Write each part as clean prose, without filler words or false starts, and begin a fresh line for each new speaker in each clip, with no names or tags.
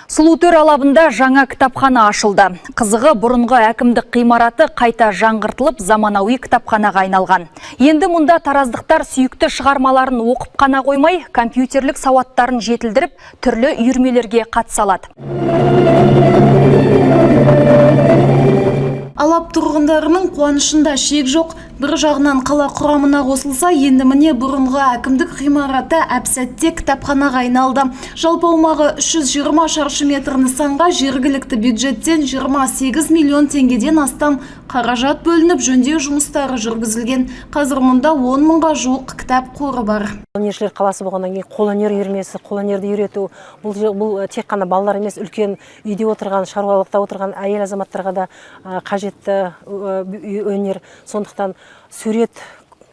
Сұлутөр алабында жаңа кітапхана ашылды. Қызығы бұрынғы әкімдік ғимараты қайта жаңғыртылып, заманауи кітапханаға айналған. Енді мұнда тараздықтар сүйікті шығармаларын оқып қана қоймай, компьютерлік сауаттарын жетілдіріп, түрлі үйірмелерге қатыса алады.
Алап тұрғындарының қуанышында шек жоқ. Бір жағынан қала құрамына қосылса, енді міне бұрынғы әкімдік ғимараты әп-сәтте кітапханаға айналды. Жалпы аумағы 320 шаршы метр нысанға жергілікті бюджеттен 28 миллион теңгеден астам қаражат бөлініп, жөндеу жұмыстары жүргізілген. Қазір мұнда 10 мыңға жуық кітап қоры бар.
Қолөнершілер қаласы болғаннан кейін қолөнер үйірмесі, қолөнерді үйрету, бұл тек қана балалар емес, үлкен үйде отырған, шаруалықта отырған әйел азаматтарға да қажетті өнер. Сондықтан сурет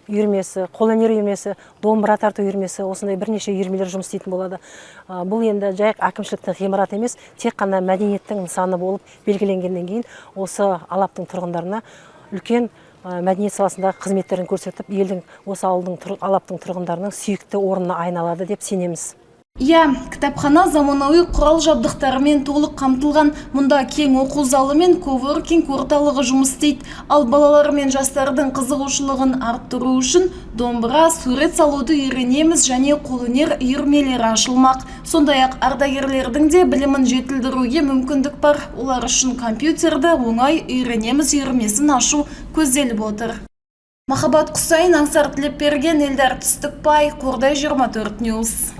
үйірмесі, қолөнер үйірмесі, домбыра тарту үйірмесі, осындай бірнеше үйірмелер жұмыс істейтін болады. Бұл енді жай әкімшіліктің ғимараты емес, тек қана мәдениеттің нысаны болып белгіленгеннен кейін осы алаптың тұрғындарына үлкен мәдениет саласындағы қызметтерін көрсетіп, елдің осы алаптың тұрғындарының сүйікті орнына айналады деп сенеміз.
Кітапхана заманауи құрал жабдықтарымен толық қамтылған. Мұнда кең оқу залы мен коворкинг орталығы жұмыс істейді. Ал балалар мен жастардың қызығушылығын арттыру үшін домбыра, сурет салуды үйренеміз және қолөнер үйірмелері ашылмақ. Сондай-ақ ардагерлердің де білімін жетілдіруге мүмкіндік бар. Олар үшін компьютерді оңай үйренеміз үйірмесін ашу көзделіп отыр. Махаббат Құсайын, Аңсар Тілепберген, Эльдар Түстікбай, Қордай 24 News.